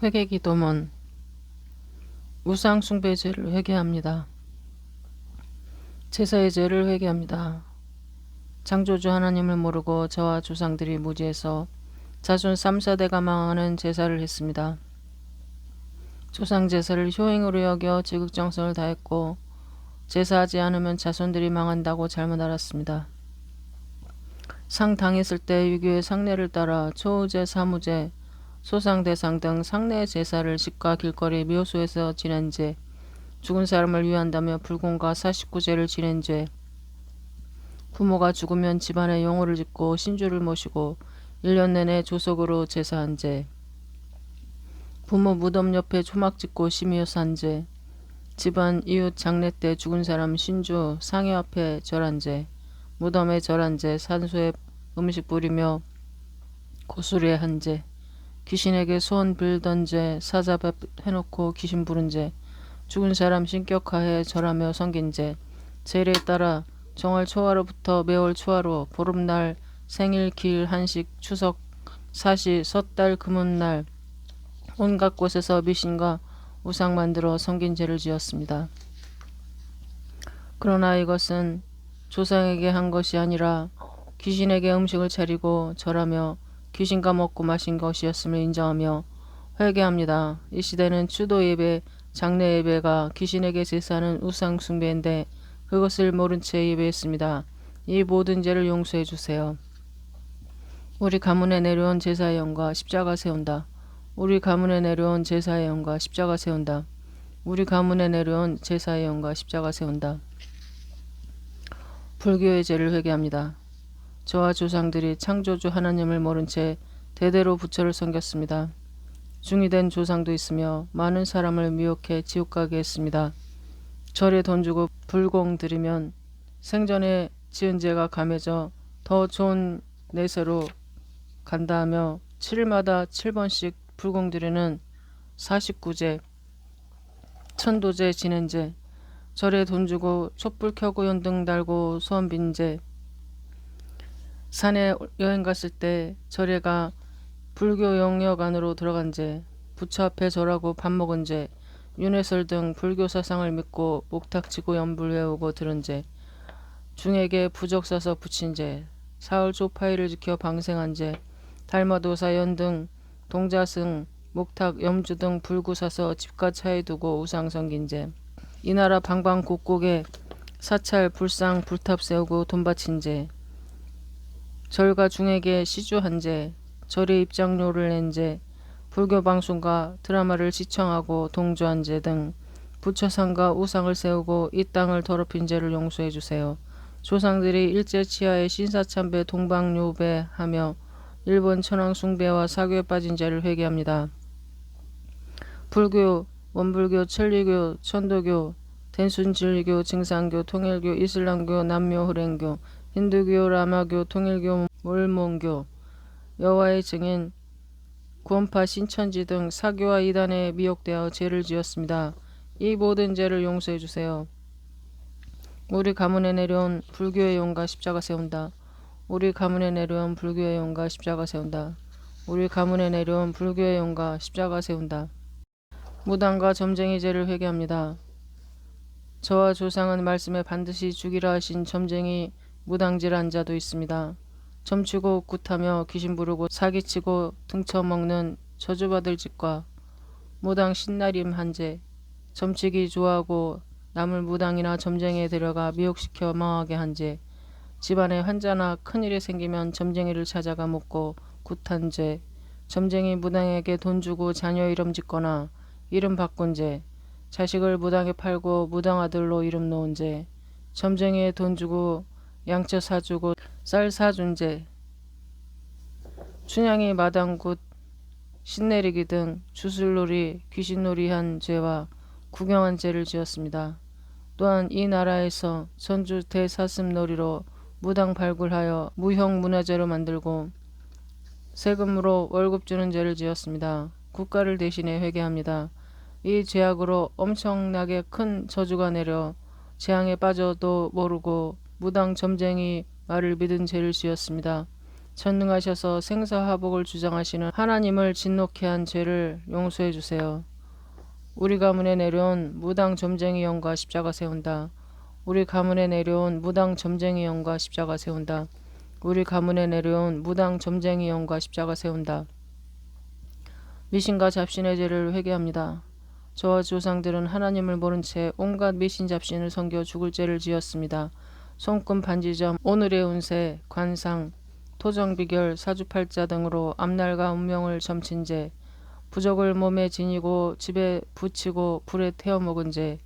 회개기도문. 우상숭배 죄를 회개합니다. 제사의 죄를 회개합니다. 창조주 하나님을 모르고 저와 조상들이 무지해서 자손 3-4대가 망하는 제사를 했습니다. 조상 제사를 효행으로 여겨 지극정성을 다했고 제사하지 않으면 자손들이 망한다고 잘못 알았습니다. 상 당했을 때 유교의 상례를 따라 초우제, 사무제, 소상대상 등 상례 제사를 집과 길거리 묘소에서 지낸 죄, 죽은 사람을 위한다며 불공과 49제를 지낸 죄, 부모가 죽으면 집안에 영호를 짓고 신주를 모시고 1년 내내 조석으로 제사한 죄, 부모 무덤 옆에 초막 짓고 심이어 산 죄, 집안 이웃 장례 때 죽은 사람 신주 상해 앞에 절한 죄, 무덤에 절한 죄, 산소에 음식 뿌리며 고수례 한 죄, 귀신에게 소원 빌던 죄, 사자밥 해놓고 귀신 부른 죄, 죽은 사람 신격하에 절하며 섬긴 죄, 제례에 따라 정월 초하루부터 매월 초하루, 보름날, 생일, 길, 한식, 추석, 사시, 섣달, 금운날 온갖 곳에서 미신과 우상 만들어 섬긴 죄를 지었습니다. 그러나 이것은 조상에게 한 것이 아니라 귀신에게 음식을 차리고 절하며 귀신과 먹고 마신 것이었음을 인정하며 회개합니다. 이 시대는 추도 예배, 장례 예배가 귀신에게 제사하는 우상 숭배인데 그것을 모른 채 예배했습니다. 이 모든 죄를 용서해 주세요. 우리 가문에 내려온 제사의 영과 십자가 세운다. 우리 가문에 내려온 제사의 영과 십자가 세운다. 우리 가문에 내려온 제사의 영과 십자가 세운다. 불교의 죄를 회개합니다. 저와 조상들이 창조주 하나님을 모른 채 대대로 부처를 섬겼습니다. 중이 된 조상도 있으며 많은 사람을 미혹해 지옥 가게 했습니다. 절에 돈 주고 불공 드리면 생전에 지은 죄가 감해져 더 좋은 내세로 간다 하며 7일마다 7번씩 불공 드리는 49제, 천도제 지낸 죄, 절에 돈 주고 촛불 켜고 연등 달고 소원 빈 죄, 산에 여행 갔을 때 절에가 불교 영역 안으로 들어간 죄, 부처 앞에 절하고 밥 먹은 죄, 윤회설 등 불교 사상을 믿고 목탁치고 연불 외우고 들은 죄, 중에게 부적 사서 붙인 죄, 사흘 조파일을 지켜 방생한 죄, 달마도사 연등, 동자승, 목탁, 염주 등 불구 사서 집과 차에 두고 우상 섬긴 죄, 이 나라 방방곡곡에 사찰, 불상, 불탑 세우고 돈 바친 죄, 절과 중에게 시주한 죄, 절의 입장료를 낸 죄, 불교 방송과 드라마를 시청하고 동조한 죄 등 부처상과 우상을 세우고 이 땅을 더럽힌 죄를 용서해 주세요. 조상들이 일제치하에 신사참배 동방요배하며 일본 천황숭배와 사교에 빠진 죄를 회개합니다. 불교, 원불교, 천리교, 천도교, 된순진리교, 증산교, 통일교, 이슬람교, 남묘, 흐랭교, 힌두교, 라마교, 통일교, 몰몬교, 여호와의 증인, 구원파, 신천지 등 사교와 이단에 미혹되어 죄를 지었습니다. 이 모든 죄를 용서해 주세요. 우리 가문에 내려온 불교의 영과 십자가 세운다. 우리 가문에 내려온 불교의 영과 십자가 세운다. 우리 가문에 내려온 불교의 영과 십자가 세운다. 무당과 점쟁이 죄를 회개합니다. 저와 조상은 말씀에 반드시 죽이라 하신 점쟁이 무당질한 자도 있습니다. 점치고 굿하며 귀신 부르고 사기치고 등쳐먹는 저주받을 짓과 무당 신나림 한 죄, 점치기 좋아하고 남을 무당이나 점쟁이에 데려가 미혹시켜 망하게 한 죄, 집안에 환자나 큰일이 생기면 점쟁이를 찾아가 묻고 굿한 죄, 점쟁이 무당에게 돈 주고 자녀 이름 짓거나 이름 바꾼 죄, 자식을 무당에 팔고 무당 아들로 이름 놓은 죄, 점쟁이에 돈 주고 양처 사주고 쌀 사준 죄, 춘향이 마당굿, 신내리기 등 주술놀이, 귀신놀이한 죄와 구경한 죄를 지었습니다. 또한 이 나라에서 전주 대사슴놀이로 무당 발굴하여 무형 문화재로 만들고 세금으로 월급 주는 죄를 지었습니다. 국가를 대신해 회개합니다. 이 죄악으로 엄청나게 큰 저주가 내려 재앙에 빠져도 모르고 무당 점쟁이 말을 믿은 죄를 지었습니다. 전능하셔서 생사화복을 주장하시는 하나님을 진노케 한 죄를 용서해 주세요. 우리 가문에 내려온 무당 점쟁이 영과 십자가 세운다. 우리 가문에 내려온 무당 점쟁이 영과 십자가 세운다. 우리 가문에 내려온 무당 점쟁이 영과 십자가 세운다. 미신과 잡신의 죄를 회개합니다. 저와 조상들은 하나님을 모른 채 온갖 미신 잡신을 섬겨 죽을 죄를 지었습니다. 손금 반지점, 오늘의 운세, 관상, 토정비결, 사주팔자 등으로 앞날과 운명을 점친 죄, 부적을 몸에 지니고 집에 붙이고 불에 태워 먹은 죄,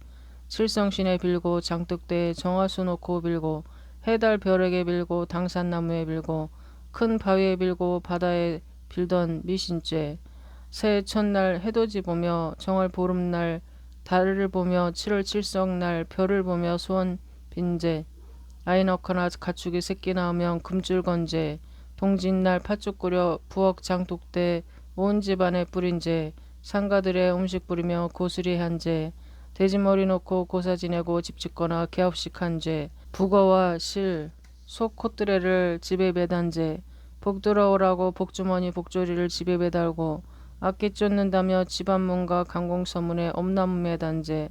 칠성신에 빌고 장독대에 정화수 놓고 빌고 해달 별에게 빌고 당산나무에 빌고 큰 바위에 빌고 바다에 빌던 미신죄, 새해 첫날 해돋이 보며 정월 보름날 달을 보며 7월 칠성날 별을 보며 소원 빈죄, 아이 낳거나 가축이 새끼 낳으면 금줄 건죄, 동짓날 팥죽 끓여 부엌 장독대 온 집안에 뿌린 죄, 상가들의 음식 뿌리며 고스리 한 죄, 돼지머리 놓고 고사 지내고 집 짓거나 개업식 한 죄, 북어와 실, 소 콧드레를 집에 매단 죄, 복 들어오라고 복주머니 복조리를 집에 매달고 악기 쫓는다며 집안 문과 강공서문에 엄나무 매단 죄,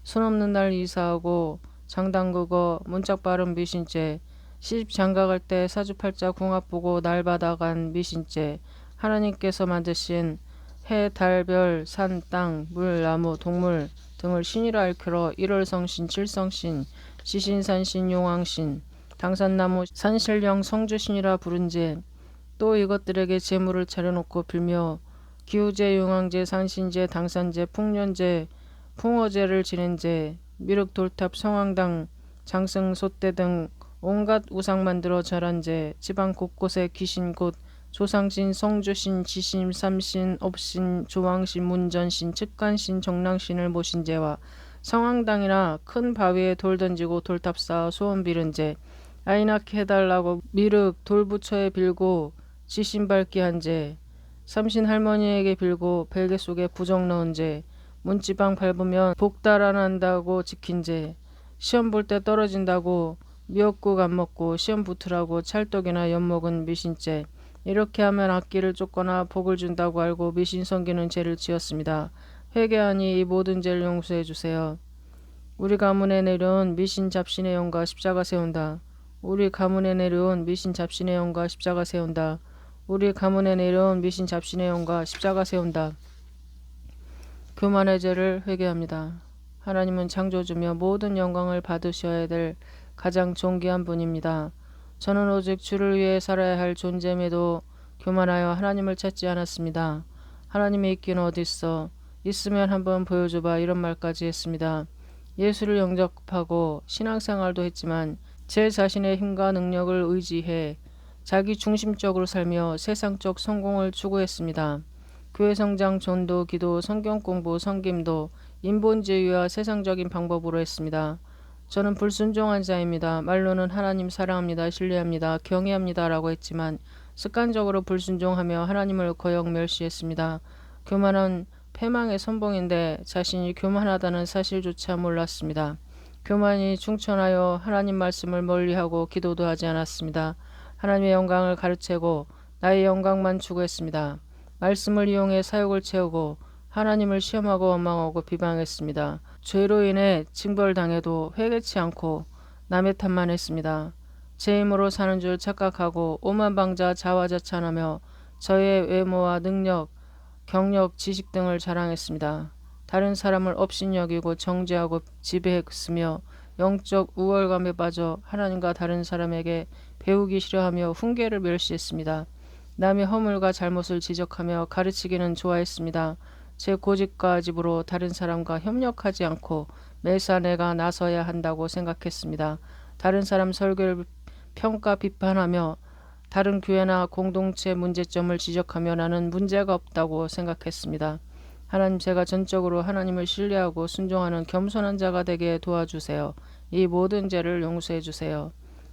손 없는 날 이사하고 장담그거 문짝 바른 미신죄, 시집 장가갈 때 사주팔자 궁합 보고 날 받아간 미신죄, 하나님께서 만드신 해, 달, 별, 산, 땅, 물, 나무, 동물 등을 신이라 일컬어 일월성신, 칠성신, 지신산신, 용왕신, 당산나무, 산신령, 성주신이라 부른 죄, 또 이것들에게 제물을 차려놓고 빌며 기우제, 용왕제, 산신제, 당산제, 풍년제, 풍어제를 지낸 죄, 미륵, 돌탑, 성황당, 장승, 솥대 등 온갖 우상 만들어 절한 죄, 집안 곳곳에 귀신 곧 조상신, 성주신, 지신, 삼신, 업신, 조왕신, 문전신, 측간신, 정랑신을 모신 죄와 성황당이나 큰 바위에 돌 던지고 돌탑 쌓아 소원 비른 죄, 아이 낳게 해달라고 미륵, 돌부처에 빌고 지신 밟기 한 죄, 삼신 할머니에게 빌고 벨게 속에 부적 넣은 죄, 문지방 밟으면 복 달아난다고 지킨 죄, 시험 볼 때 떨어진다고 미역국 안 먹고 시험 붙으라고 찰떡이나 엿먹은 미신죄, 이렇게 하면 악기를 쫓거나 복을 준다고 알고 미신 섬기는 죄를 지었습니다. 회개하니 이 모든 죄를 용서해 주세요. 우리 가문에 내려온 미신 잡신의 영과 십자가 세운다. 우리 가문에 내려온 미신 잡신의 영과 십자가 세운다. 우리 가문에 내려온 미신 잡신의 영과 십자가 세운다. 교만의 죄를 회개합니다. 하나님은 창조주며 모든 영광을 받으셔야 될 가장 존귀한 분입니다. 저는 오직 주를 위해 살아야 할 존재임에도 교만하여 하나님을 찾지 않았습니다. 하나님이 있긴 어딨어. 있으면 한번 보여줘봐 이런 말까지 했습니다. 예수를 영접하고 신앙생활도 했지만 제 자신의 힘과 능력을 의지해 자기 중심적으로 살며 세상적 성공을 추구했습니다. 교회 성장, 전도, 기도, 성경 공부, 섬김도 인본주의와 세상적인 방법으로 했습니다. 저는 불순종한 자입니다. 말로는 하나님 사랑합니다, 신뢰합니다, 경외합니다 라고 했지만 습관적으로 불순종하며 하나님을 거역 멸시했습니다. 교만은 패망의 선봉인데 자신이 교만하다는 사실조차 몰랐습니다. 교만이 충천하여 하나님 말씀을 멀리하고 기도도 하지 않았습니다. 하나님의 영광을 가르치고 나의 영광만 추구했습니다. 말씀을 이용해 사욕을 채우고 하나님을 시험하고 원망하고 비방했습니다. 죄로 인해 징벌당해도 회개치 않고 남의 탓만 했습니다. 제 힘으로 사는 줄 착각하고 오만방자 자화자찬하며 저의 외모와 능력, 경력, 지식 등을 자랑했습니다. 다른 사람을 업신여기고 정죄하고 지배했으며 영적 우월감에 빠져 하나님과 다른 사람에게 배우기 싫어하며 훈계를 멸시했습니다. 남의 허물과 잘못을 지적하며 가르치기는 좋아했습니다. 제 고집과 집으로 다른 사람과 협력하지 않고 매사 내가 나서야 한다고 생각했습니다. 다른 사람 설교를 평가 비판하며 다른 교회나 공동체 문제점을 지적하며 나는 문제가 없다고 생각했습니다. 하나님, 제가 전적으로 하나님을 신뢰하고 순종하는 겸손한 자가 되게 도와주세요. 이 모든 죄를 용서해 주세요.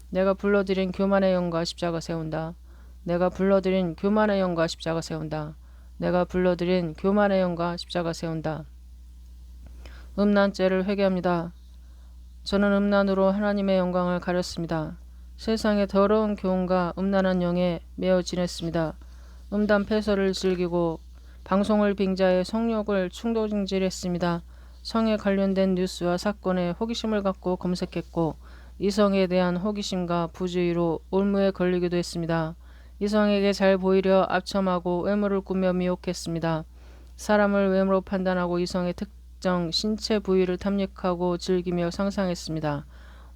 내가 불러드린 교만의 영과 십자가 세운다. 내가 불러드린 교만의 영과 십자가 세운다. 내가 불러드린 교만의 영과 십자가 세운다. 음란죄를 회개합니다. 저는 음란으로 하나님의 영광을 가렸습니다. 세상의 더러운 교훈과 음란한 영에 매어 지냈습니다. 음담 패설을 즐기고 방송을 빙자해 성욕을 충동질했습니다. 성에 관련된 뉴스와 사건에 호기심을 갖고 검색했고 이성에 대한 호기심과 부주의로 올무에 걸리기도 했습니다. 이성에게 잘 보이려 압첨하고 외모를 꾸며 미혹했습니다. 사람을 외모로 판단하고 이성의 특정 신체 부위를 탐닉하고 즐기며 상상했습니다.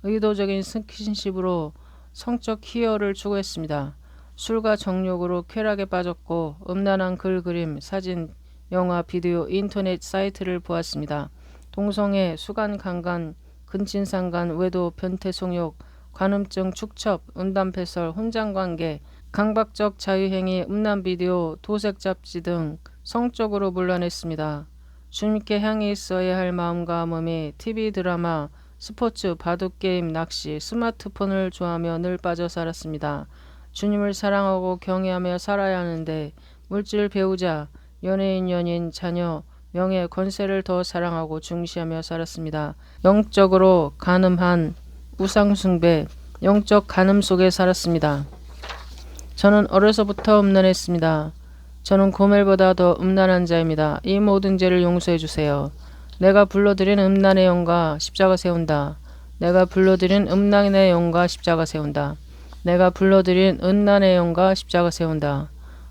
의도적인 스킨십으로 성적 희열을 추구했습니다. 술과 정욕으로 쾌락에 빠졌고 음란한 글, 그림, 사진, 영화, 비디오, 인터넷 사이트를 보았습니다. 동성애, 수간, 강간, 근친상간, 외도, 변태, 성욕, 관음증, 축첩, 음담패설, 혼장관계, 강박적 자유행위, 음란 비디오, 도색 잡지 등 성적으로 문란했습니다. 주님께 향해 있어야 할 마음과 몸이 TV 드라마, 스포츠, 바둑게임, 낚시, 스마트폰을 좋아하며 늘 빠져 살았습니다. 주님을 사랑하고 경외하며 살아야 하는데 물질, 배우자, 연예인, 연인, 자녀, 명예, 권세를 더 사랑하고 중시하며 살았습니다. 영적으로 간음한 우상숭배, 영적 간음 속에 살았습니다. 저는 어려서부터 음란했습니다. 저는 고멜보다 더 음란한 자입니다. 이 모든 죄를 용서해 주세요. 내가 불러들인 음란의 영과 십자가 세운다. 내가 불러들인 음란의 영과 십자가 세운다. 내가 불러들인 음란의 영과 십자가 세운다.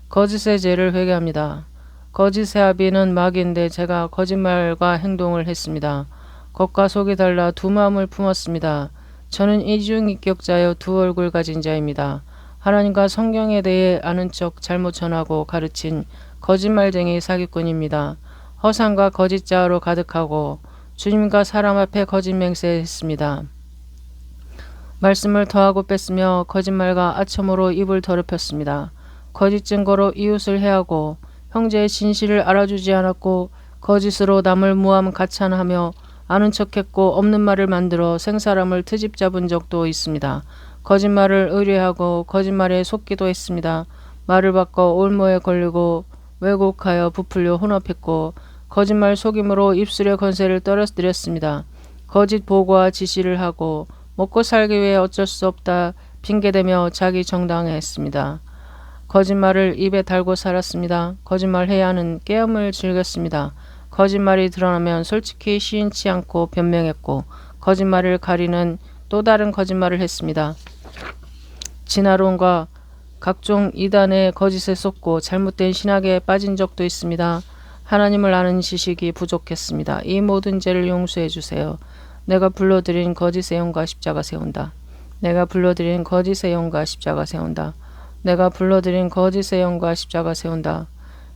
거짓의 죄를 회개합니다. 거짓의 아비는 마귀인데 제가 거짓말과 행동을 했습니다. 겉과 속이 달라 두 마음을 품었습니다. 저는 이중인격자여 두 얼굴 가진 자입니다. 하나님과 성경에 대해 아는 척 잘못 전하고 가르친 거짓말쟁이 사기꾼입니다. 허상과 거짓자로 가득하고 주님과 사람 앞에 거짓 맹세했습니다. 말씀을 더하고 뺐으며 거짓말과 아첨으로 입을 더럽혔습니다. 거짓 증거로 이웃을 해하고 형제의 진실을 알아주지 않았고 거짓으로 남을 무함 가찬하며 아는 척했고 없는 말을 만들어 생사람을 트집 잡은 적도 있습니다. 거짓말을 의뢰하고 거짓말에 속기도 했습니다. 말을 바꿔 올무에 걸리고 왜곡하여 부풀려 혼합했고 거짓말 속임으로 입술의 권세를 떨어뜨렸습니다. 거짓 보고와 지시를 하고 먹고 살기 위해 어쩔 수 없다 핑계대며 자기 정당했습니다. 거짓말을 입에 달고 살았습니다. 거짓말해야 하는 깨움을 즐겼습니다. 거짓말이 드러나면 솔직히 시인치 않고 변명했고 거짓말을 가리는 또 다른 거짓말을 했습니다. 진화론과 각종 이단의 거짓에 속고 잘못된 신학에 빠진 적도 있습니다. 하나님을 아는 지식이 부족했습니다. 이 모든 죄를 용서해 주세요. 내가 불러들인 거짓의 영과 십자가 세운다. 내가 불러들인 거짓의 영과 십자가 세운다. 내가 불러들인 거짓의 영과 십자가 세운다.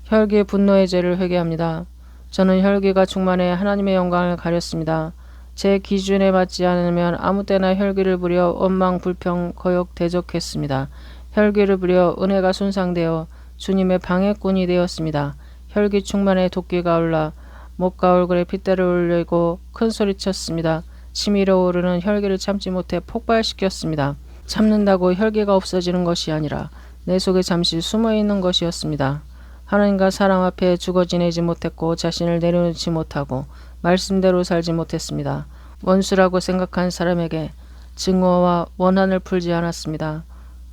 혈기 분노의 죄를 회개합니다. 저는 혈기가 충만해 하나님의 영광을 가렸습니다. 제 기준에 맞지 않으면 아무 때나 혈기를 부려 원망, 불평, 거역, 대적했습니다. 혈기를 부려 은혜가 손상되어 주님의 방해꾼이 되었습니다. 혈기 충만해 도끼가 올라 목과 얼굴에 핏대를 올리고 큰 소리쳤습니다. 치밀어 오르는 혈기를 참지 못해 폭발시켰습니다. 참는다고 혈기가 없어지는 것이 아니라 내 속에 잠시 숨어있는 것이었습니다. 하나님과 사람 앞에 죽어 지내지 못했고 자신을 내려놓지 못하고 말씀대로 살지 못했습니다. 원수라고 생각한 사람에게 증오와 원한을 풀지 않았습니다.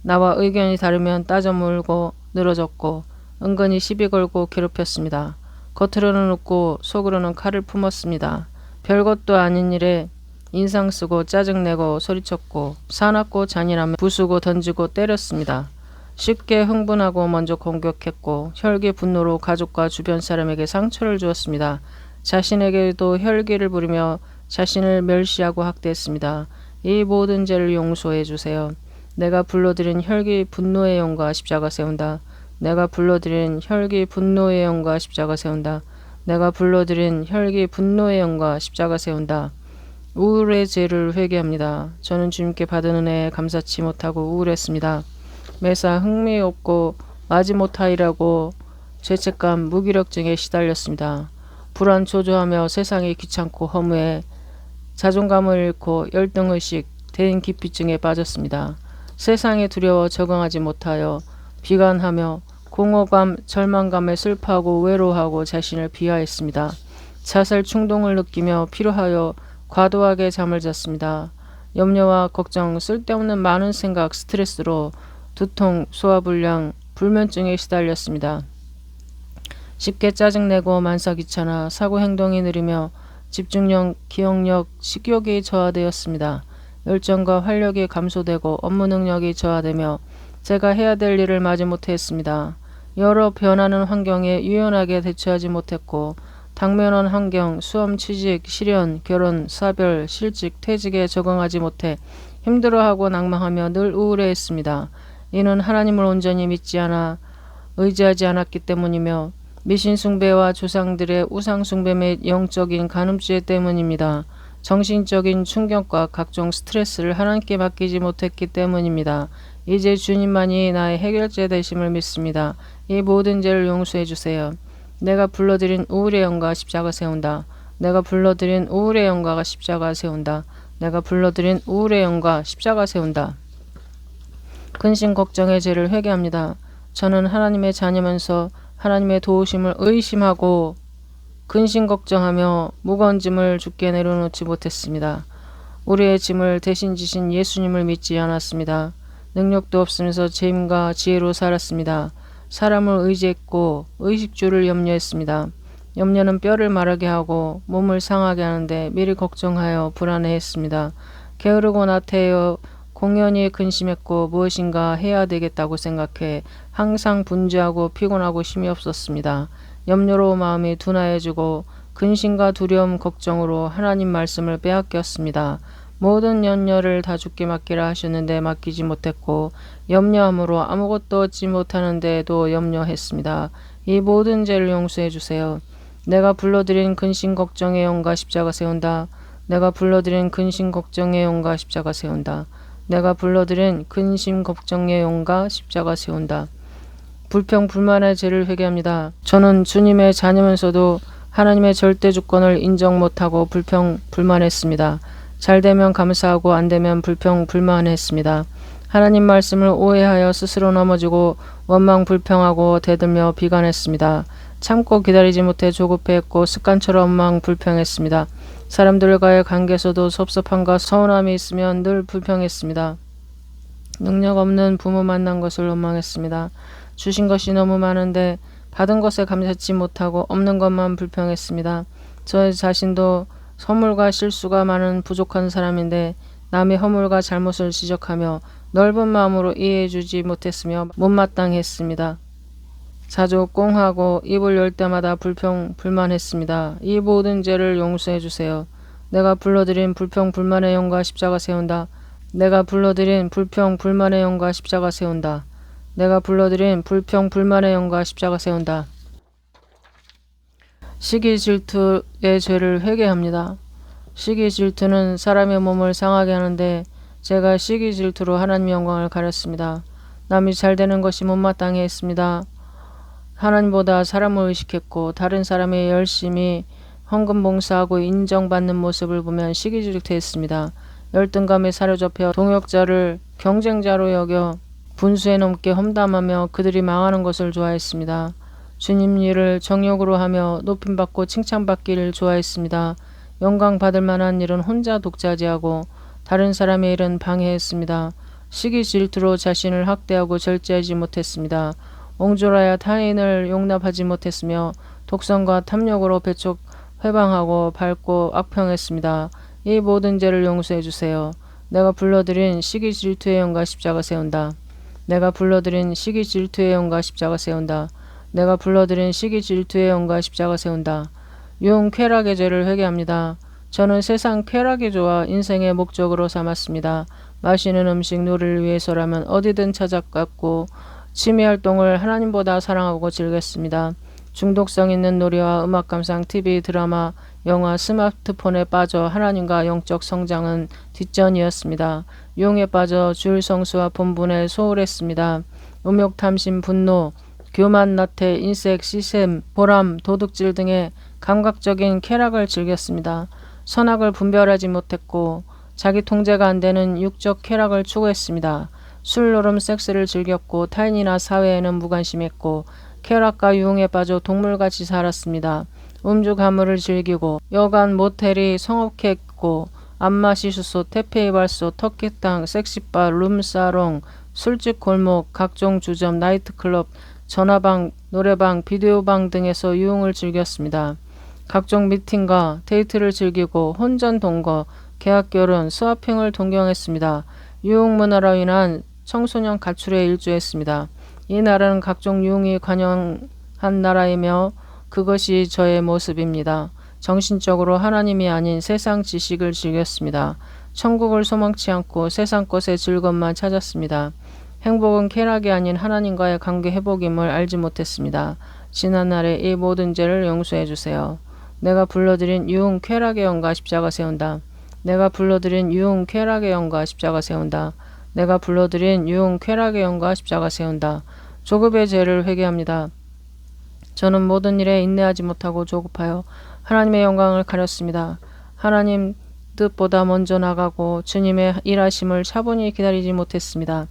나와 의견이 다르면 따져 물고 늘어졌고 은근히 시비 걸고 괴롭혔습니다. 겉으로는 웃고 속으로는 칼을 품었습니다. 별것도 아닌 일에 인상 쓰고 짜증내고 소리쳤고 사납고 잔인하며 부수고 던지고 때렸습니다. 쉽게 흥분하고 먼저 공격했고 혈기 분노로 가족과 주변 사람에게 상처를 주었습니다. 자신에게도 혈기를 부리며 자신을 멸시하고 학대했습니다. 이 모든 죄를 용서해 주세요. 내가 불러들인 혈기 분노의 영과 십자가 세운다. 내가 불러들인 혈기 분노의 영과 십자가 세운다. 내가 불러들인 혈기 분노의 영과 십자가 세운다. 우울의 죄를 회개합니다. 저는 주님께 받은 은혜에 감사치 못하고 우울했습니다. 매사 흥미없고 마지못하이라고 죄책감, 무기력증에 시달렸습니다. 불안 조조하며 세상이 귀찮고 허무해 자존감을 잃고 열등의식, 대인기피증에 빠졌습니다. 세상에 두려워 적응하지 못하여 비관하며 공허감, 절망감에 슬퍼하고 외로워하고 자신을 비하했습니다. 자살 충동을 느끼며 피로하여 과도하게 잠을 잤습니다. 염려와 걱정, 쓸데없는 많은 생각, 스트레스로 두통, 소화불량, 불면증에 시달렸습니다. 쉽게 짜증내고 만사귀찮아 사고 행동이 느리며 집중력, 기억력, 식욕이 저하되었습니다. 열정과 활력이 감소되고 업무 능력이 저하되며 제가 해야 될 일을 마지못해 했습니다. 여러 변하는 환경에 유연하게 대처하지 못했고 당면한 환경, 수험, 취직, 실현, 결혼, 사별, 실직, 퇴직에 적응하지 못해 힘들어하고 낭망하며 늘 우울해했습니다. 이는 하나님을 온전히 믿지 않아 의지하지 않았기 때문이며 미신 숭배와 조상들의 우상 숭배 및 영적인 간음죄 때문입니다. 정신적인 충격과 각종 스트레스를 하나님께 맡기지 못했기 때문입니다. 이제 주님만이 나의 해결제 되심을 믿습니다. 이 모든 죄를 용서해 주세요. 내가 불러드린 우울의 영과 십자가 세운다. 내가 불러드린 우울의 영과 십자가 세운다. 내가 불러드린 우울의 영과 십자가 세운다. 근심 걱정의 죄를 회개합니다. 저는 하나님의 자녀면서 하나님의 도우심을 의심하고 근심 걱정하며 무거운 짐을 주께 내려놓지 못했습니다. 우리의 짐을 대신 지신 예수님을 믿지 않았습니다. 능력도 없으면서 재임과 지혜로 살았습니다. 사람을 의지했고 의식주를 염려했습니다. 염려는 뼈를 마르게 하고 몸을 상하게 하는데 미리 걱정하여 불안해했습니다. 게으르고 나태하여 공연히 근심했고 무엇인가 해야 되겠다고 생각해 항상 분주하고 피곤하고 힘이 없었습니다. 염려로 마음이 둔하여지고 근심과 두려움 걱정으로 하나님 말씀을 빼앗겼습니다. 모든 염려를 다 주께 맡기라 하셨는데 맡기지 못했고 염려함으로 아무것도 얻지 못하는데도 염려했습니다. 이 모든 죄를 용서해 주세요. 내가 불러드린 근심 걱정의 영과 십자가 세운다. 내가 불러드린 근심 걱정의 영과 십자가 세운다. 내가 불러드린 근심 걱정의 영과 십자가 세운다. 불평 불만의 죄를 회개합니다. 저는 주님의 자녀면서도 하나님의 절대 주권을 인정 못하고 불평 불만했습니다. 잘 되면 감사하고 안 되면 불평 불만했습니다. 하나님 말씀을 오해하여 스스로 넘어지고 원망 불평하고 대들며 비관했습니다. 참고 기다리지 못해 조급해했고 습관처럼 원망 불평했습니다. 사람들과의 관계에서도 섭섭함과 서운함이 있으면 늘 불평했습니다. 능력 없는 부모 만난 것을 원망했습니다. 주신 것이 너무 많은데 받은 것에 감사치 못하고 없는 것만 불평했습니다. 저 자신도 허물과 실수가 많은 부족한 사람인데 남의 허물과 잘못을 지적하며 넓은 마음으로 이해해주지 못했으며 못마땅했습니다. 자주 꽁하고 입을 열 때마다 불평 불만했습니다. 이 모든 죄를 용서해 주세요. 내가 불러드린 불평 불만의 영과 십자가 세운다. 내가 불러드린 불평 불만의 영과 십자가 세운다. 내가 불러드린 불평 불만의 영과 십자가 세운다. 시기 질투의 죄를 회개합니다. 시기 질투는 사람의 몸을 상하게 하는데 제가 시기 질투로 하나님의 영광을 가렸습니다. 남이 잘 되는 것이 못마땅해 했습니다. 하나님보다 사람을 의식했고 다른 사람이 열심히 헌금 봉사하고 인정받는 모습을 보면 시기 질투했습니다. 열등감에 사로잡혀 동역자를 경쟁자로 여겨 분수에 넘게 험담하며 그들이 망하는 것을 좋아했습니다. 주님 일을 정욕으로 하며 높임받고 칭찬받기를 좋아했습니다. 영광 받을 만한 일은 혼자 독차지하고 다른 사람의 일은 방해했습니다. 시기 질투로 자신을 학대하고 절제하지 못했습니다. 옹졸하여 타인을 용납하지 못했으며 독선과 탐욕으로 배척 회방하고 밟고 악평했습니다. 이 모든 죄를 용서해 주세요. 내가 불러드린 시기 질투의 영과 십자가 세운다. 내가 불러드린 시기 질투의 영과 십자가 세운다. 내가 불러드린 시기 질투의 영과 십자가 세운다. 용 쾌락의 죄를 회개합니다. 저는 세상 쾌락이 좋아 인생의 목적으로 삼았습니다. 마시는 음식 놀이를 위해서라면 어디든 찾아갔고 취미활동을 하나님보다 사랑하고 즐겼습니다. 중독성 있는 놀이와 음악 감상, TV, 드라마, 영화, 스마트폰에 빠져 하나님과 영적 성장은 뒷전이었습니다. 유혹에 빠져 주일 성수와 본분에 소홀했습니다. 음욕, 탐심, 분노, 교만, 나태, 인색, 시샘, 보람, 도둑질 등의 감각적인 쾌락을 즐겼습니다. 선악을 분별하지 못했고 자기 통제가 안 되는 육적 쾌락을 추구했습니다. 술, 노름, 섹스를 즐겼고 타인이나 사회에는 무관심했고 쾌락과 유흥에 빠져 동물같이 살았습니다. 음주 가물을 즐기고 여간 모텔이 성업했고 안마시수소, 테페이발소, 터키탕, 섹시바, 룸사롱, 술집 골목, 각종 주점, 나이트클럽, 전화방, 노래방, 비디오방 등에서 유흥을 즐겼습니다. 각종 미팅과 데이트를 즐기고 혼전 동거, 계약 결혼, 스와핑을 동경했습니다. 유흥 문화로 인한 청소년 가출에 일조했습니다. 이 나라는 각종 유흥이 관영한 나라이며 그것이 저의 모습입니다. 정신적으로 하나님이 아닌 세상 지식을 즐겼습니다. 천국을 소망치 않고 세상 것의 즐거움만 찾았습니다. 행복은 쾌락이 아닌 하나님과의 관계 회복임을 알지 못했습니다. 지난날에 이 모든 죄를 용서해 주세요. 내가 불러드린 유흥 쾌락의 영과 십자가 세운다. 내가 불러드린 유흥 쾌락의 영과 십자가 세운다. 내가 불러드린 유흥 쾌락의 영과 십자가 세운다. 조급의 죄를 회개합니다. 저는 모든 일에 인내하지 못하고 조급하여 하나님의 영광을 가렸습니다. 하나님 뜻보다 먼저 나가고 주님의 일하심을 차분히 기다리지 못했습니다.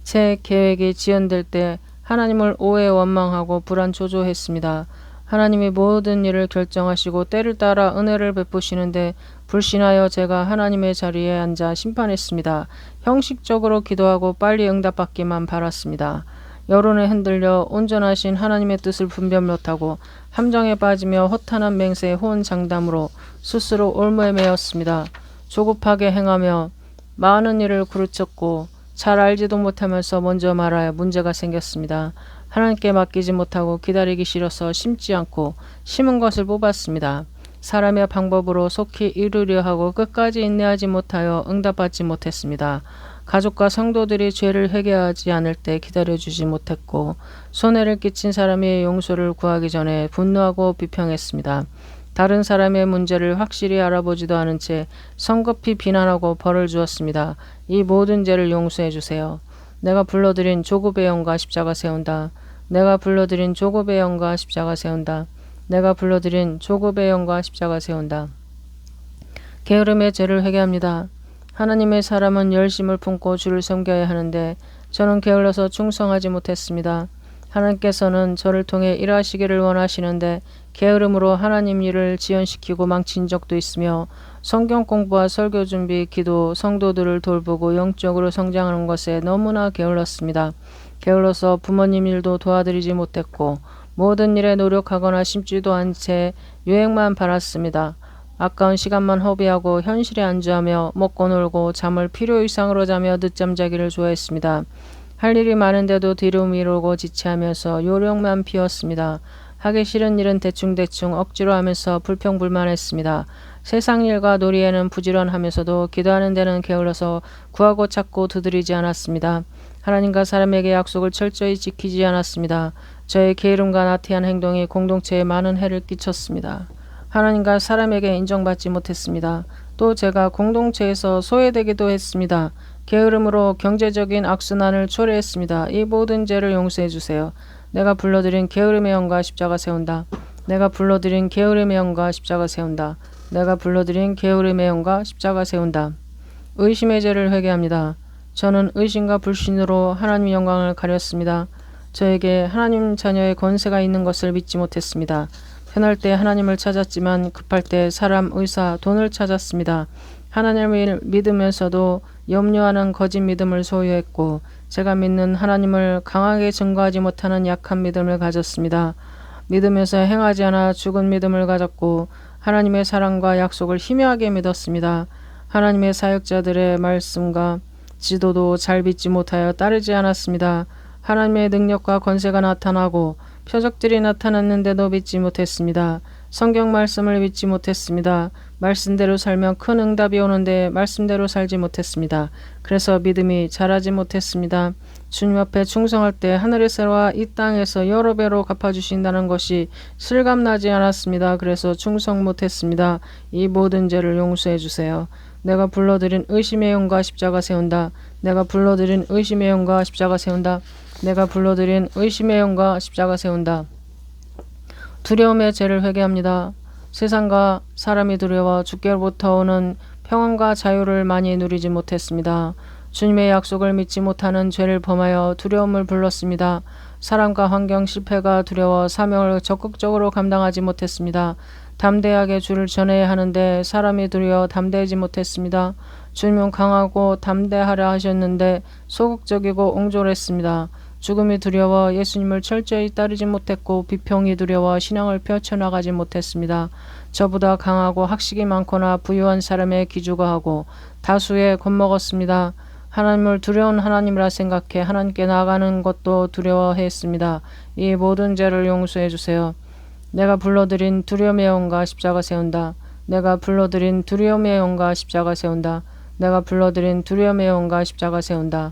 제 계획이 지연될 때 하나님을 오해 원망하고 불안조조했습니다. 하나님이 모든 일을 결정하시고 때를 따라 은혜를 베푸시는데 불신하여 제가 하나님의 자리에 앉아 심판했습니다. 형식적으로 기도하고 빨리 응답받기만 바랐습니다. 여론에 흔들려 온전하신 하나님의 뜻을 분별 못하고 함정에 빠지며 허탄한 맹세에 호언장담으로 스스로 올무에 매였습니다. 조급하게 행하며 많은 일을 그르쳤고 잘 알지도 못하면서 먼저 말하여 문제가 생겼습니다. 하나님께 맡기지 못하고 기다리기 싫어서 심지 않고 심은 것을 뽑았습니다. 사람의 방법으로 속히 이루려 하고 끝까지 인내하지 못하여 응답받지 못했습니다. 가족과 성도들이 죄를 회개하지 않을 때 기다려주지 못했고 손해를 끼친 사람의 용서를 구하기 전에 분노하고 비평했습니다. 다른 사람의 문제를 확실히 알아보지도 않은 채 성급히 비난하고 벌을 주었습니다. 이 모든 죄를 용서해 주세요. 내가 불러드린 조급의 영과 십자가 세운다. 내가 불러드린 조급의 영과 십자가 세운다. 내가 불러드린 조급의 영과 십자가 세운다. 게으름의 죄를 회개합니다. 하나님의 사람은 열심을 품고 주를 섬겨야 하는데 저는 게을러서 충성하지 못했습니다. 하나님께서는 저를 통해 일하시기를 원하시는데 게으름으로 하나님 일을 지연시키고 망친 적도 있으며 성경 공부와 설교 준비, 기도, 성도들을 돌보고 영적으로 성장하는 것에 너무나 게을렀습니다. 게을러서 부모님 일도 도와드리지 못했고 모든 일에 노력하거나 심지도 않은 채 유행만 바랐습니다. 아까운 시간만 허비하고 현실에 안주하며 먹고 놀고 잠을 필요 이상으로 자며 늦잠 자기를 좋아했습니다. 할 일이 많은데도 뒤로 미루고 지체하면서 요령만 피웠습니다. 하기 싫은 일은 대충대충 억지로 하면서 불평불만했습니다. 세상 일과 놀이에는 부지런하면서도 기도하는 데는 게을러서 구하고 찾고 두드리지 않았습니다. 하나님과 사람에게 약속을 철저히 지키지 않았습니다. 저의 게으름과 나태한 행동이 공동체에 많은 해를 끼쳤습니다. 하나님과 사람에게 인정받지 못했습니다. 또 제가 공동체에서 소외되기도 했습니다. 게으름으로 경제적인 악순환을 초래했습니다. 이 모든 죄를 용서해 주세요. 내가 불러드린 게으름의 영과 십자가 세운다. 내가 불러드린 게으름의 영과 십자가 세운다. 내가 불러드린 게으름의 영과 십자가 세운다. 의심의 죄를 회개합니다. 저는 의심과 불신으로 하나님의 영광을 가렸습니다. 저에게 하나님 자녀의 권세가 있는 것을 믿지 못했습니다. 편할 때 하나님을 찾았지만 급할 때 사람, 의사, 돈을 찾았습니다. 하나님을 믿으면서도 염려하는 거짓 믿음을 소유했고 제가 믿는 하나님을 강하게 증거하지 못하는 약한 믿음을 가졌습니다. 믿으면서 행하지 않아 죽은 믿음을 가졌고 하나님의 사랑과 약속을 희미하게 믿었습니다. 하나님의 사역자들의 말씀과 지도도 잘 믿지 못하여 따르지 않았습니다. 하나님의 능력과 권세가 나타나고 표적들이 나타났는데도 믿지 못했습니다. 성경 말씀을 믿지 못했습니다. 말씀대로 살면 큰 응답이 오는데 말씀대로 살지 못했습니다. 그래서 믿음이 자라지 못했습니다. 주님 앞에 충성할 때 하늘에서와 이 땅에서 여러 배로 갚아주신다는 것이 실감나지 않았습니다. 그래서 충성 못했습니다. 이 모든 죄를 용서해 주세요. 내가 불러드린 의심의 영과 십자가 세운다. 내가 불러드린 의심의 영과 십자가 세운다. 내가 불러드린 의심의 영과 십자가 세운다. 두려움의 죄를 회개합니다. 세상과 사람이 두려워 주께로부터 오는 평안과 자유를 많이 누리지 못했습니다. 주님의 약속을 믿지 못하는 죄를 범하여 두려움을 불렀습니다. 사람과 환경 실패가 두려워 사명을 적극적으로 감당하지 못했습니다. 담대하게 주를 전해야 하는데 사람이 두려워 담대하지 못했습니다. 주님은 강하고 담대하라 하셨는데 소극적이고 옹졸했습니다. 죽음이 두려워 예수님을 철저히 따르지 못했고 비평이 두려워 신앙을 펼쳐나가지 못했습니다. 저보다 강하고 학식이 많거나 부유한 사람의 기주가 하고 다수에 겁먹었습니다. 하나님을 두려운 하나님이라 생각해 하나님께 나아가는 것도 두려워했습니다. 이 모든 죄를 용서해 주세요. 내가 불러드린 두려움의 영과 십자가 세운다. 내가 불러드린 두려움의 영과 십자가 세운다. 내가 불러드린 두려움의 영과 십자가 세운다.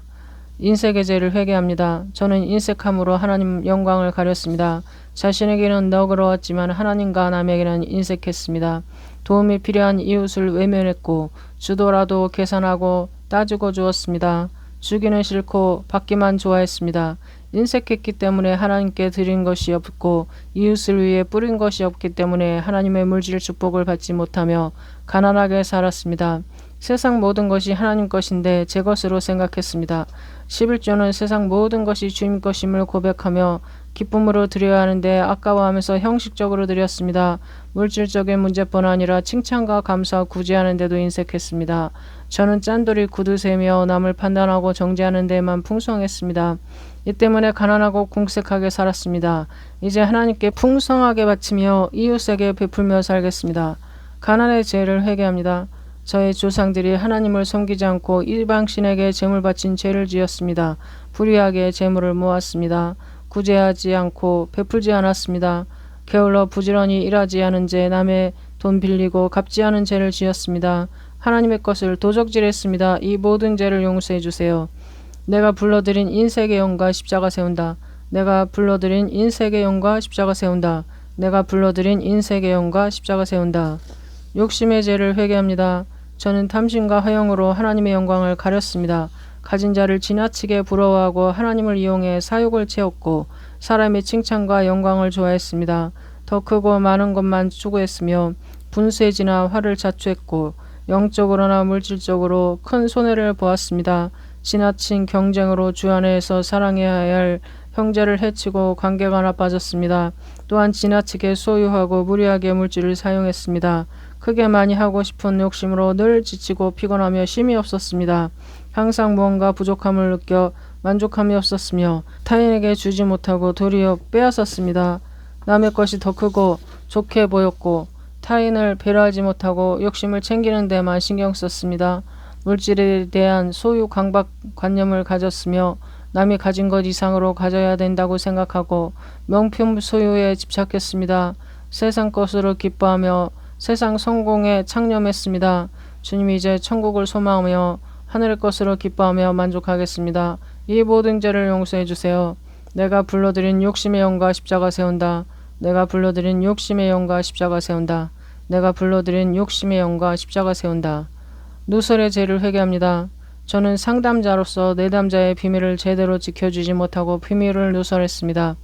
인색의 죄를 회개합니다. 저는 인색함으로 하나님 영광을 가렸습니다. 자신에게는 너그러웠지만 하나님과 남에게는 인색했습니다. 도움이 필요한 이웃을 외면했고 주더라도 계산하고 따지고 주었습니다. 주기는 싫고 받기만 좋아했습니다. 인색했기 때문에 하나님께 드린 것이 없고 이웃을 위해 뿌린 것이 없기 때문에 하나님의 물질 축복을 받지 못하며 가난하게 살았습니다. 세상 모든 것이 하나님 것인데 제 것으로 생각했습니다. 11조는 세상 모든 것이 주님 것임을 고백하며 기쁨으로 드려야 하는데 아까워하면서 형식적으로 드렸습니다. 물질적인 문제뿐 아니라 칭찬과 감사 구제하는 데도 인색했습니다. 저는 짠돌이 구두쇠며 남을 판단하고 정죄하는 데만 풍성했습니다. 이 때문에 가난하고 궁색하게 살았습니다. 이제 하나님께 풍성하게 바치며 이웃에게 베풀며 살겠습니다. 가난의 죄를 회개합니다. 저의 조상들이 하나님을 섬기지 않고 이방신에게 제물 바친 죄를 지었습니다. 불의하게 제물을 모았습니다. 구제하지 않고 베풀지 않았습니다. 게을러 부지런히 일하지 않은 죄, 남의 돈 빌리고 갚지 않은 죄를 지었습니다. 하나님의 것을 도적질했습니다. 이 모든 죄를 용서해 주세요. 내가 불러드린 인색의 영과 십자가 세운다. 내가 불러드린 인색의 영과 십자가 세운다. 내가 불러드린 인색의 영과 십자가 세운다. 욕심의 죄를 회개합니다. 저는 탐심과 허영으로 하나님의 영광을 가렸습니다. 가진 자를 지나치게 부러워하고 하나님을 이용해 사욕을 채웠고 사람의 칭찬과 영광을 좋아했습니다. 더 크고 많은 것만 추구했으며 분수해지나 화를 자초했고 영적으로나 물질적으로 큰 손해를 보았습니다. 지나친 경쟁으로 주 안에서 사랑해야 할 형제를 해치고 관계가 나빠졌습니다. 또한 지나치게 소유하고 무리하게 물질을 사용했습니다. 크게 많이 하고 싶은 욕심으로 늘 지치고 피곤하며 쉼이 없었습니다. 항상 무언가 부족함을 느껴 만족함이 없었으며 타인에게 주지 못하고 도리어 빼앗았습니다. 남의 것이 더 크고 좋게 보였고 타인을 배려하지 못하고 욕심을 챙기는 데만 신경 썼습니다. 물질에 대한 소유 강박관념을 가졌으며 남이 가진 것 이상으로 가져야 된다고 생각하고 명품 소유에 집착했습니다. 세상 것으로 기뻐하며 세상 성공에 창념했습니다. 주님이 이제 천국을 소망하며 하늘의 것으로 기뻐하며 만족하겠습니다. 이 모든 죄를 용서해 주세요. 내가 불러드린 욕심의 영과 십자가 세운다. 내가 불러드린 욕심의 영과 십자가 세운다. 내가 불러드린 욕심의 영과 십자가 세운다. 누설의 죄를 회개합니다. 저는 상담자로서 내담자의 비밀을 제대로 지켜주지 못하고 비밀을 누설했습니다.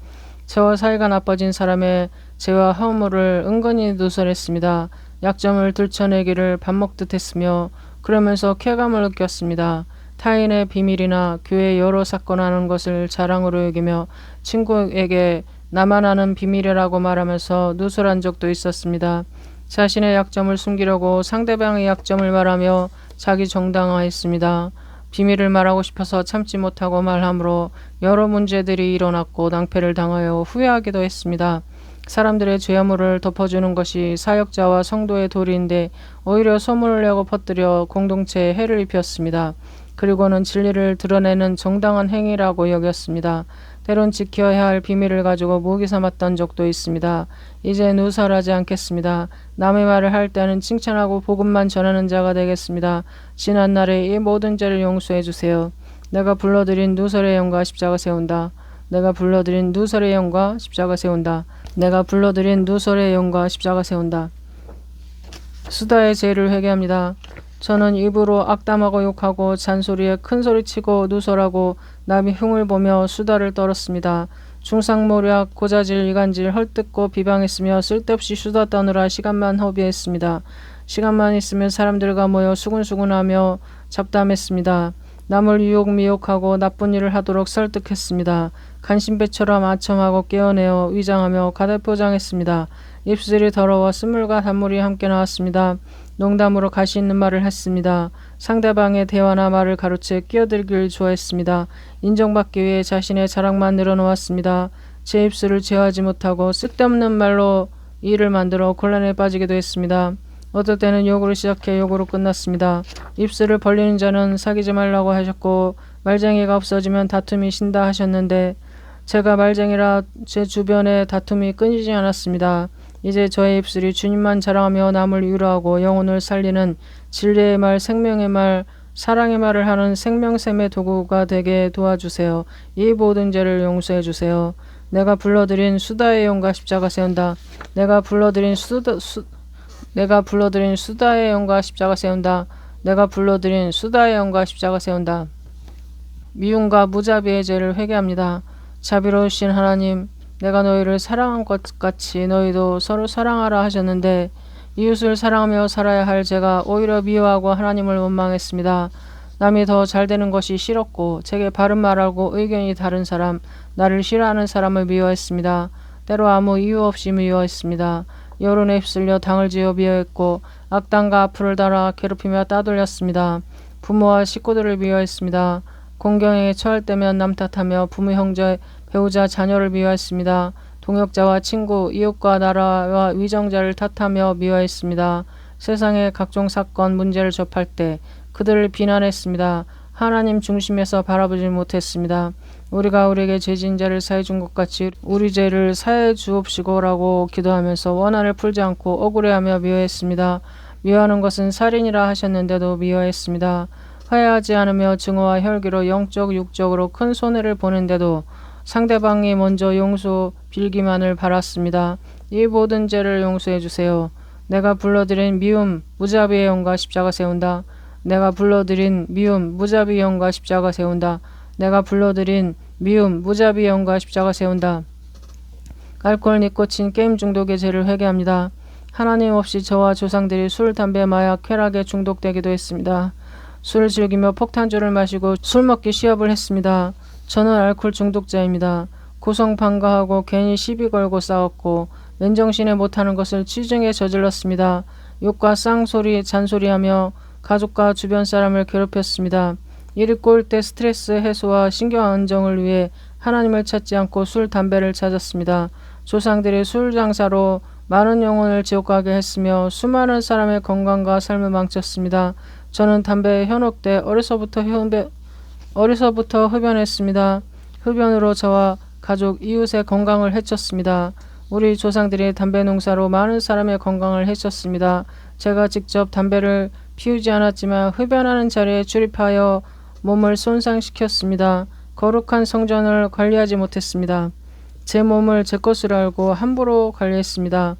저와 사이가 나빠진 사람의 죄와 허물을 은근히 누설했습니다. 약점을 들춰내기를 밥 먹듯 했으며 그러면서 쾌감을 느꼈습니다. 타인의 비밀이나 교회 여러 사건 하는 것을 자랑으로 여기며 친구에게 나만 아는 비밀이라고 말하면서 누설한 적도 있었습니다. 자신의 약점을 숨기려고 상대방의 약점을 말하며 자기 정당화했습니다. 비밀을 말하고 싶어서 참지 못하고 말함으로 여러 문제들이 일어났고 낭패를 당하여 후회하기도 했습니다. 사람들의 죄악물을 덮어주는 것이 사역자와 성도의 도리인데 오히려 소문을 내고 퍼뜨려 공동체에 해를 입혔습니다. 그리고는 진리를 드러내는 정당한 행위라고 여겼습니다. 때론 지켜야 할 비밀을 가지고 무기 삼았던 적도 있습니다. 이제 누설하지 않겠습니다. 남의 말을 할 때는 칭찬하고 복음만 전하는 자가 되겠습니다. 지난 날에 이 모든 죄를 용서해 주세요. 내가 불러드린 누설의 영과 십자가 세운다. 내가 불러드린 누설의 영과 십자가 세운다. 내가 불러드린 누설의 영과 십자가 세운다. 수다의 죄를 회개합니다. 저는 입으로 악담하고 욕하고 잔소리에 큰소리치고 누설하고 남이 흉을 보며 수다를 떨었습니다. 중상모략, 고자질, 이간질, 헐뜯고 비방했으며 쓸데없이 수다 떠느라 시간만 허비했습니다. 시간만 있으면 사람들과 모여 수군수군하며 잡담했습니다. 남을 미혹하고 나쁜 일을 하도록 설득했습니다. 간신배처럼 아첨하고 깨어내어 위장하며 가대포장했습니다. 입술이 더러워 쓴물과 단물이 함께 나왔습니다. 농담으로 가시 있는 말을 했습니다. 상대방의 대화나 말을 가로채 끼어들기를 좋아했습니다. 인정받기 위해 자신의 자랑만 늘어놓았습니다. 제 입술을 제어하지 못하고 쓸데없는 말로 일을 만들어 곤란에 빠지기도 했습니다. 어떨 때는 욕으로 시작해 욕으로 끝났습니다. 입술을 벌리는 자는 사귀지 말라고 하셨고 말쟁이가 없어지면 다툼이 신다 하셨는데 제가 말쟁이라 제 주변에 다툼이 끊이지 않았습니다. 이제 저의 입술이 주님만 자랑하며 남을 위로하고 영혼을 살리는 진리의 말, 생명의 말, 사랑의 말을 하는 생명샘의 도구가 되게 도와주세요. 이 모든 죄를 용서해 주세요. 내가 불러드린 수다의 영과 십자가 세운다. 내가 불러드린 수다의 영과 십자가 세운다. 내가 불러드린 수다의 영과 십자가 세운다. 미움과 무자비의 죄를 회개합니다. 자비로우신 하나님, 내가 너희를 사랑한 것 같이 너희도 서로 사랑하라 하셨는데 이웃을 사랑하며 살아야 할 제가 오히려 미워하고 하나님을 원망했습니다. 남이 더 잘되는 것이 싫었고 제게 바른 말하고 의견이 다른 사람, 나를 싫어하는 사람을 미워했습니다. 때로 아무 이유 없이 미워했습니다. 여론에 휩쓸려 당을 지어 미워했고 악당과 악플을 달아 괴롭히며 따돌렸습니다. 부모와 식구들을 미워했습니다. 공경에 처할 때면 남 탓하며 부모, 형제, 배우자, 자녀를 미워했습니다. 동역자와 친구, 이웃과 나라와 위정자를 탓하며 미워했습니다. 세상의 각종 사건, 문제를 접할 때 그들을 비난했습니다. 하나님 중심에서 바라보지 못했습니다. 우리가 우리에게 죄진 자를 사해 준 것 같이 우리 죄를 사해 주옵시고라고 기도하면서 원한을 풀지 않고 억울해하며 미워했습니다. 미워하는 것은 살인이라 하셨는데도 미워했습니다. 화해하지 않으며 증오와 혈기로 영적, 육적으로 큰 손해를 보는데도 상대방이 먼저 용서 빌기만을 바랐습니다. 이 모든 죄를 용서해 주세요. 내가 불러드린 미움, 무자비의 영과 십자가 세운다. 내가 불러드린 미움, 무자비의 영과 십자가 세운다. 내가 불러드린 미움, 무자비의 영과 십자가 세운다. 알코올, 니코틴, 게임 중독의 죄를 회개합니다. 하나님 없이 저와 조상들이 술, 담배, 마약, 쾌락에 중독되기도 했습니다. 술을 즐기며 폭탄주를 마시고 술 먹기 시합을 했습니다. 저는 알코올 중독자입니다. 고성방가하고 괜히 시비 걸고 싸웠고 맨정신에 못하는 것을 취중에 저질렀습니다. 욕과 쌍소리, 잔소리하며 가족과 주변 사람을 괴롭혔습니다. 일이 꼬일 때 스트레스 해소와 신경 안정을 위해 하나님을 찾지 않고 술, 담배를 찾았습니다. 조상들이 술 장사로 많은 영혼을 지옥 가게 했으며 수많은 사람의 건강과 삶을 망쳤습니다. 저는 담배에 현혹돼 어려서부터 흡연했습니다. 흡연으로 저와 가족, 이웃의 건강을 해쳤습니다. 우리 조상들이 담배 농사로 많은 사람의 건강을 해쳤습니다. 제가 직접 담배를 피우지 않았지만 흡연하는 자리에 출입하여 몸을 손상시켰습니다. 거룩한 성전을 관리하지 못했습니다. 제 몸을 제 것으로 알고 함부로 관리했습니다.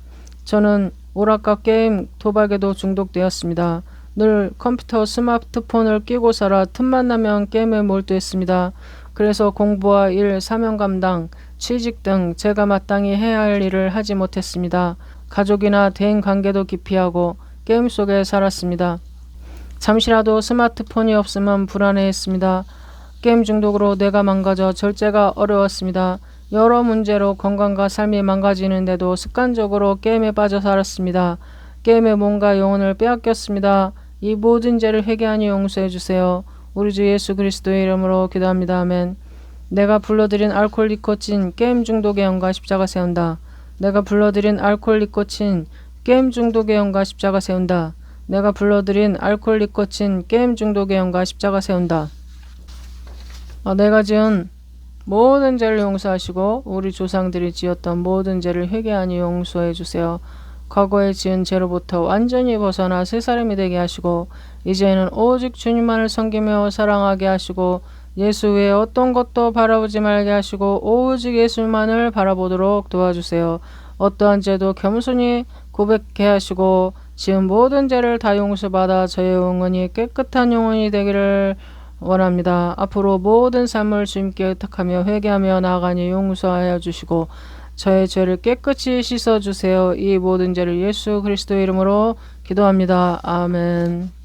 저는 오락과 게임, 도박에도 중독되었습니다. 늘 컴퓨터, 스마트폰을 끼고 살아 틈만 나면 게임에 몰두했습니다. 그래서 공부와 일, 사명 감당, 취직 등 제가 마땅히 해야 할 일을 하지 못했습니다. 가족이나 대인 관계도 기피하고 게임 속에 살았습니다. 잠시라도 스마트폰이 없으면 불안해했습니다. 게임 중독으로 뇌가 망가져 절제가 어려웠습니다. 여러 문제로 건강과 삶이 망가지는데도 습관적으로 게임에 빠져 살았습니다. 게임에 몸과 영혼을 빼앗겼습니다. 이 모든 죄를 회개하니 용서해 주세요. 우리 주 예수 그리스도의 이름으로 기도합니다. 아멘. 내가 불러드린 알코올, 니코틴, 게임 중독의 영과 십자가 세운다. 내가 불러드린 알코올, 니코틴, 게임 중독의 영과 십자가 세운다. 내가 불러드린 알코올, 니코틴, 게임 중독의 영과 십자가 세운다. 내가 지은 모든 죄를 용서하시고 우리 조상들이 지었던 모든 죄를 회개하니 용서해 주세요. 과거에 지은 죄로부터 완전히 벗어나 새 사람이 되게 하시고 이제는 오직 주님만을 섬기며 사랑하게 하시고 예수 외에 어떤 것도 바라보지 말게 하시고 오직 예수만을 바라보도록 도와주세요. 어떠한 죄도 겸손히 고백해 하시고 지은 모든 죄를 다 용서받아 저의 영혼이 깨끗한 영혼이 되기를 원합니다. 앞으로 모든 삶을 주님께 의탁하며 회개하며 나아가니 용서하여 주시고 저의 죄를 깨끗이 씻어주세요. 이 모든 죄를 예수 그리스도의 이름으로 기도합니다. 아멘.